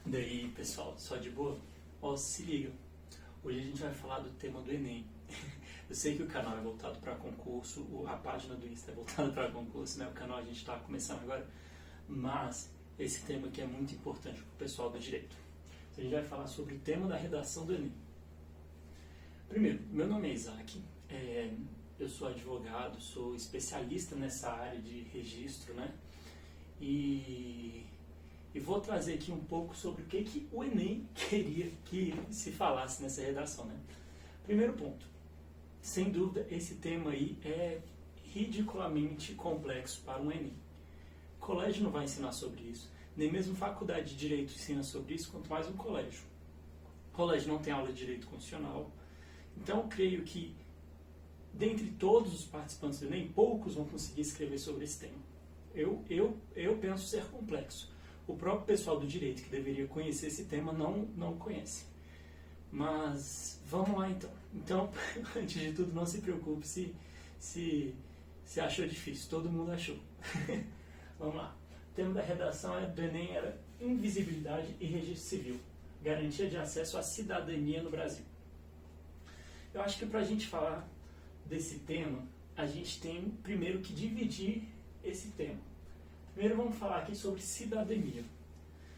Daí, pessoal, só de boa? Ó, se liga. Hoje a gente vai falar do tema do Enem. Eu sei que o canal é voltado para concurso, a página do Insta é voltada para concurso, né? O canal a gente está começando agora, mas esse tema aqui é muito importante para o pessoal do direito. Então, a gente vai falar sobre o tema da redação do Enem. Primeiro, meu nome é Isaac, eu sou advogado, sou especialista nessa área de registro, né? E vou trazer aqui um pouco sobre o que o Enem queria que se falasse nessa redação, né? Primeiro ponto, sem dúvida esse tema aí é ridiculamente complexo para um Enem. O colégio não vai ensinar sobre isso, nem mesmo faculdade de Direito ensina sobre isso, quanto mais um colégio. O colégio não tem aula de Direito Constitucional, então eu creio que dentre todos os participantes do Enem, poucos vão conseguir escrever sobre esse tema. Eu penso ser complexo. O próprio pessoal do direito que deveria conhecer esse tema não conhece. Mas vamos lá então. Então, antes de tudo, não se preocupe se achou difícil. Todo mundo achou. Vamos lá. O tema da redação do Enem era invisibilidade e registro civil. Garantia de acesso à cidadania no Brasil. Eu acho que para a gente falar desse tema, a gente tem primeiro que dividir esse tema. Primeiro vamos falar aqui sobre cidadania.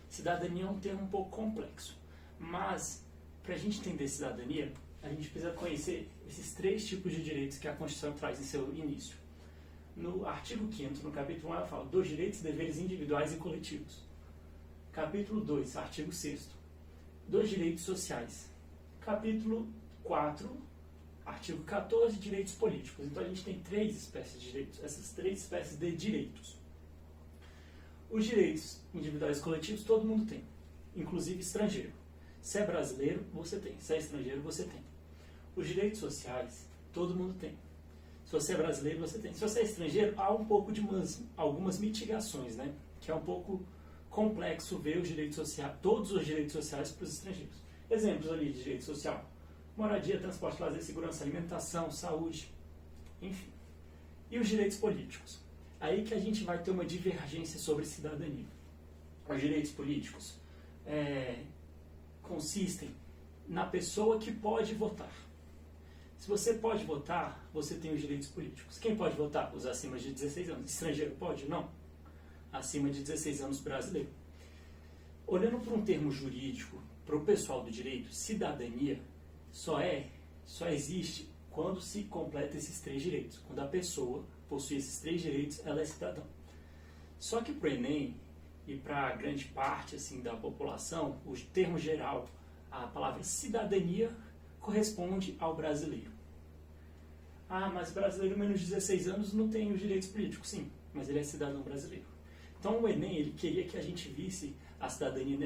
Cidadania é um termo um pouco complexo, mas para a gente entender cidadania, a gente precisa conhecer esses três tipos de direitos que a Constituição traz em seu início. No artigo 5º, no capítulo 1, ela fala dos direitos e deveres individuais e coletivos. Capítulo 2, artigo 6º, dos direitos sociais. Capítulo 4, artigo 14, direitos políticos. Então a gente tem três espécies de direitos, essas três espécies de direitos. Os direitos individuais e coletivos todo mundo tem, inclusive estrangeiro. Se é brasileiro, você tem. Se é estrangeiro, você tem. Os direitos sociais, todo mundo tem. Se você é brasileiro, você tem. Se você é estrangeiro, há um pouco de algumas mitigações, né? Que é um pouco complexo ver os direitos sociais, todos os direitos sociais para os estrangeiros. Exemplos ali de direito social: moradia, transporte, lazer, segurança, alimentação, saúde, enfim. E os direitos políticos? Aí que a gente vai ter uma divergência sobre cidadania. Os direitos políticos consistem na pessoa que pode votar. Se você pode votar, você tem os direitos políticos. Quem pode votar? Os acima de 16 anos. Estrangeiro pode? Não. Acima de 16 anos, brasileiro. Olhando para um termo jurídico, para o pessoal do direito, cidadania só existe quando se completa esses três direitos. Quando a pessoa possui esses três direitos, ela é cidadã. Só que para o Enem e para grande parte assim, da população, o termo geral, a palavra cidadania corresponde ao brasileiro. Ah, mas brasileiro menos de 16 anos não tem os direitos políticos. Sim, mas ele é cidadão brasileiro. Então o Enem ele queria que a gente visse a cidadania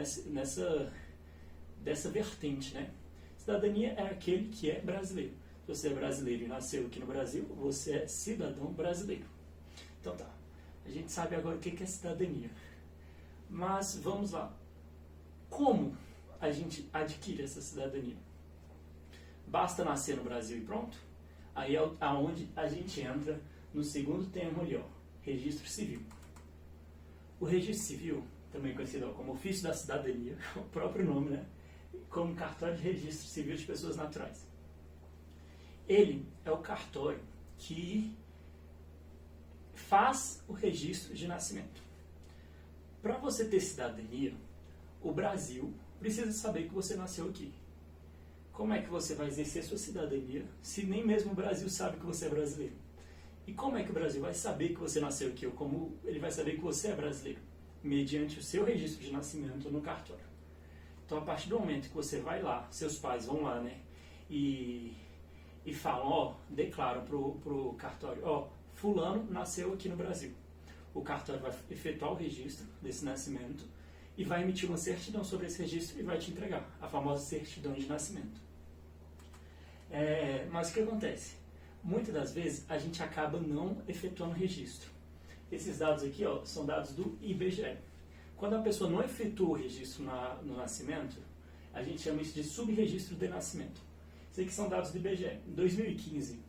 dessa vertente, né? Cidadania é aquele que é brasileiro. Se você é brasileiro e nasceu aqui no Brasil, você é cidadão brasileiro. Então tá, a gente sabe agora o que é cidadania. Mas vamos lá. Como a gente adquire essa cidadania? Basta nascer no Brasil e pronto? Aí é aonde a gente entra no segundo termo ali, ó, registro civil. O registro civil, também conhecido como ofício da cidadania, o próprio nome, né? Como cartório de registro civil de pessoas naturais. Ele é o cartório que faz o registro de nascimento. Para você ter cidadania, o Brasil precisa saber que você nasceu aqui. Como é que você vai exercer sua cidadania se nem mesmo o Brasil sabe que você é brasileiro? E como é que o Brasil vai saber que você nasceu aqui? Ou como ele vai saber que você é brasileiro? Mediante o seu registro de nascimento no cartório. Então, a partir do momento que você vai lá, seus pais vão lá, né? E falam, declaram pro cartório, fulano nasceu aqui no Brasil. O cartório vai efetuar o registro desse nascimento e vai emitir uma certidão sobre esse registro e vai te entregar, a famosa certidão de nascimento. Mas o que acontece? Muitas das vezes a gente acaba não efetuando o registro. Esses dados aqui são dados do IBGE. Quando a pessoa não efetua o registro no nascimento, a gente chama isso de subregistro de nascimento. Isso aqui são dados do IBGE. Em 2015,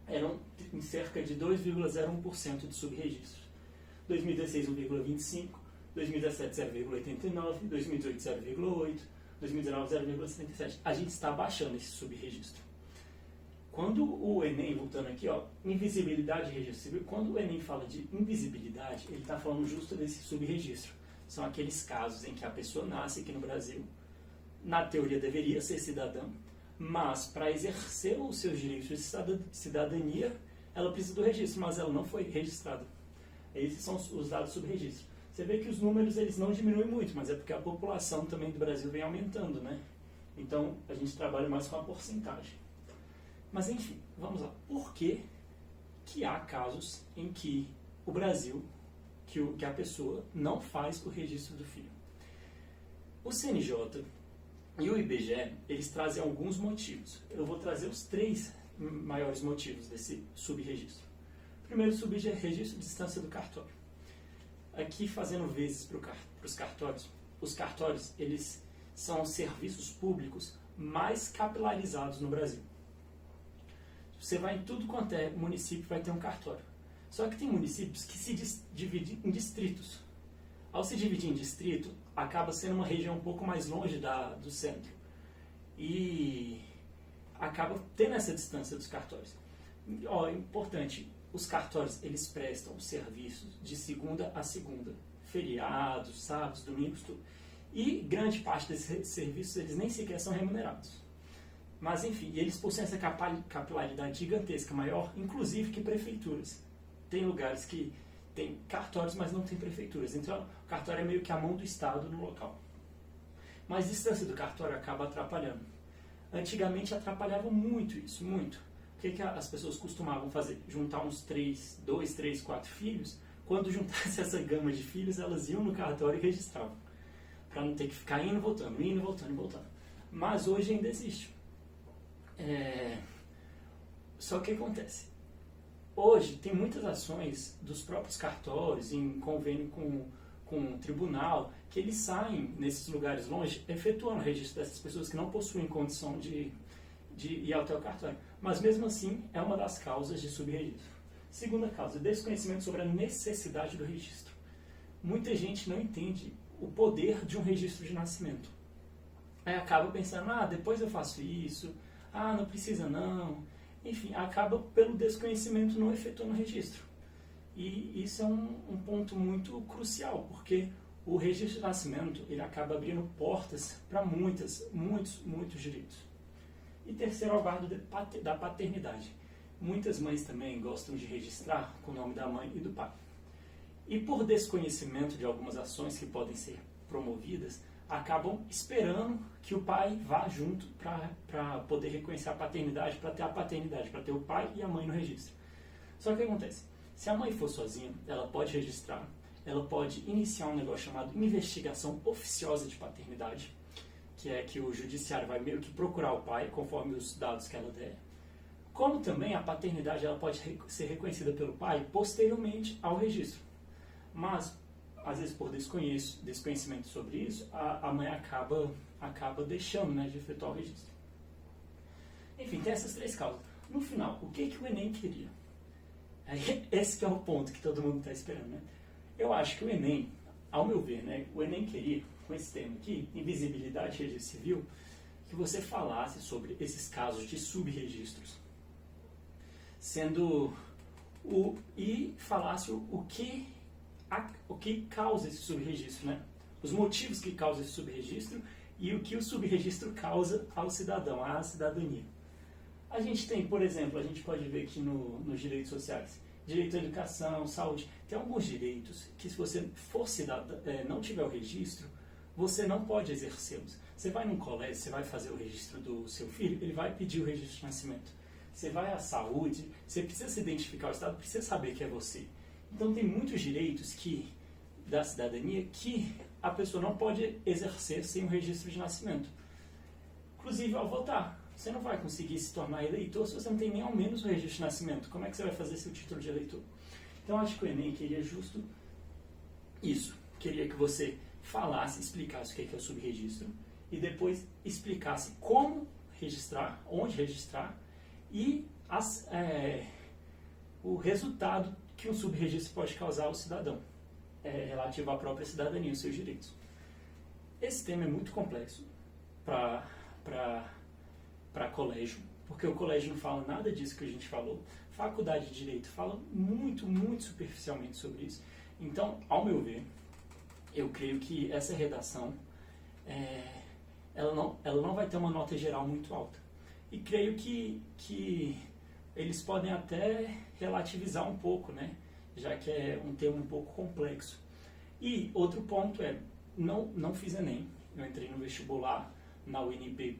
eram em cerca de 2,01% de subregistros. 2016, 1,25%. 2017 0,89, 2018 0,8, 2019 0,77. A gente está abaixando esse subregistro. Quando o Enem, voltando aqui, ó, invisibilidade de registro civil, quando o Enem fala de invisibilidade, ele está falando justo desse subregistro. São aqueles casos em que a pessoa nasce aqui no Brasil, na teoria deveria ser cidadã, mas para exercer os seus direitos de cidadania, ela precisa do registro, mas ela não foi registrada. Esses são os dados sobre registro. Você vê que os números eles não diminuem muito, mas é porque a população também do Brasil vem aumentando, né? Então a gente trabalha mais com a porcentagem. Mas enfim, vamos lá. Por que há casos em que o Brasil, que a pessoa não faz o registro do filho? O CNJ e o IBGE, eles trazem alguns motivos. Eu vou trazer os 3 maiores motivos desse subregistro. Primeiro, subregistro de distância do cartório. Aqui, fazendo vezes para os cartórios, os cartórios, eles são os serviços públicos mais capilarizados no Brasil. Você vai em tudo quanto é município, vai ter um cartório. Só que tem municípios que se dividem em distritos. Ao se dividir em distrito, acaba sendo uma região um pouco mais longe do centro. E acaba tendo essa distância dos cartórios. Ó, importante, os cartórios, eles prestam serviços de segunda a segunda. Feriados, sábados, domingos, tudo. E grande parte desses serviços, eles nem sequer são remunerados. Mas, enfim, eles possuem essa capilaridade gigantesca, maior, inclusive que prefeituras. Tem lugares que tem cartórios, mas não tem prefeituras. Então, o cartório é meio que a mão do Estado no local. Mas a distância do cartório acaba atrapalhando. Antigamente atrapalhava muito isso, muito. O que as pessoas costumavam fazer? Juntar uns 2, 3, 4 filhos. Quando juntasse essa gama de filhos, elas iam no cartório e registravam. Para não ter que ficar indo, voltando, indo, voltando e voltando. Mas hoje ainda existe. Só que acontece? Hoje tem muitas ações dos próprios cartórios, em convênio com o tribunal, que eles saem nesses lugares longe, efetuando o registro dessas pessoas que não possuem condição de ir até o cartório. Mas mesmo assim, é uma das causas de subregistro. Segunda causa, desconhecimento sobre a necessidade do registro. Muita gente não entende o poder de um registro de nascimento. Aí acaba pensando, depois eu faço isso, não precisa não. Enfim, acaba pelo desconhecimento não efetuando o registro. E isso é um ponto muito crucial, porque o registro de nascimento ele acaba abrindo portas para muitos direitos. E terceiro, ao guardo da paternidade. Muitas mães também gostam de registrar com o nome da mãe e do pai. E por desconhecimento de algumas ações que podem ser promovidas, acabam esperando que o pai vá junto para poder reconhecer a paternidade, para ter a paternidade, para ter o pai e a mãe no registro. Só que o que acontece? Se a mãe for sozinha, ela pode registrar, ela pode iniciar um negócio chamado investigação oficiosa de paternidade, que é que o judiciário vai meio que procurar o pai, conforme os dados que ela der. Como também a paternidade ela pode ser reconhecida pelo pai posteriormente ao registro. Mas, às vezes, por desconhecimento sobre isso, a mãe acaba deixando de efetuar o registro. Enfim, tem essas 3 causas. No final, o que o Enem queria? Esse que é o ponto que todo mundo está esperando, né? Eu acho que o Enem, ao meu ver, o Enem queria, com esse tema aqui, invisibilidade e registro civil, que você falasse sobre esses casos de subregistros, e falasse o que causa esse subregistro, né? Os motivos que causam esse subregistro e o que o subregistro causa ao cidadão, à cidadania. A gente tem, por exemplo, a gente pode ver aqui nos direitos sociais, direito à educação, saúde. Tem alguns direitos que, se você for cidadão, não tiver o registro, você não pode exercê-los. Você vai num colégio, você vai fazer o registro do seu filho, ele vai pedir o registro de nascimento. Você vai à saúde, você precisa se identificar, o Estado precisa saber que é você. Então tem muitos direitos da cidadania que a pessoa não pode exercer sem o registro de nascimento. Inclusive ao votar. Você não vai conseguir se tornar eleitor se você não tem nem ao menos o registro de nascimento. Como é que você vai fazer seu título de eleitor? Então acho que o Enem queria justo isso. Queria que você falasse, explicasse o que é o subregistro e depois explicasse como registrar, onde registrar e o resultado que um subregistro pode causar ao cidadão. relativo à própria cidadania e os seus direitos. Esse tema é muito complexo para colégio, porque o colégio não fala nada disso que a gente falou. Faculdade de Direito fala muito, muito superficialmente sobre isso. Então, ao meu ver, eu creio que essa redação ela não vai ter uma nota geral muito alta. E creio que eles podem até relativizar um pouco, né? Já que é um tema um pouco complexo. E outro ponto não fiz Enem. Eu entrei no vestibular na UNB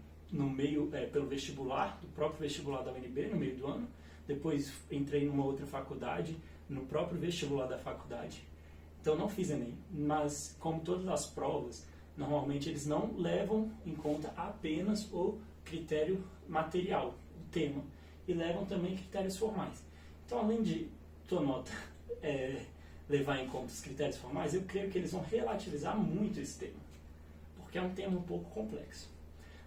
pelo vestibular, do próprio vestibular da UNB, no meio do ano. Depois entrei numa outra faculdade, no próprio vestibular da faculdade. Então não fiz Enem, mas como todas as provas, normalmente eles não levam em conta apenas o critério material, o tema, e levam também critérios formais. Então, além de tua nota levar em conta os critérios formais, eu creio que eles vão relativizar muito esse tema, porque é um tema um pouco complexo.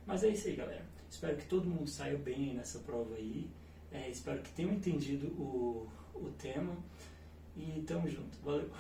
Mas é isso aí, galera. Espero que todo mundo saia bem nessa prova aí. Espero que tenham entendido o tema. E tamo junto. Valeu!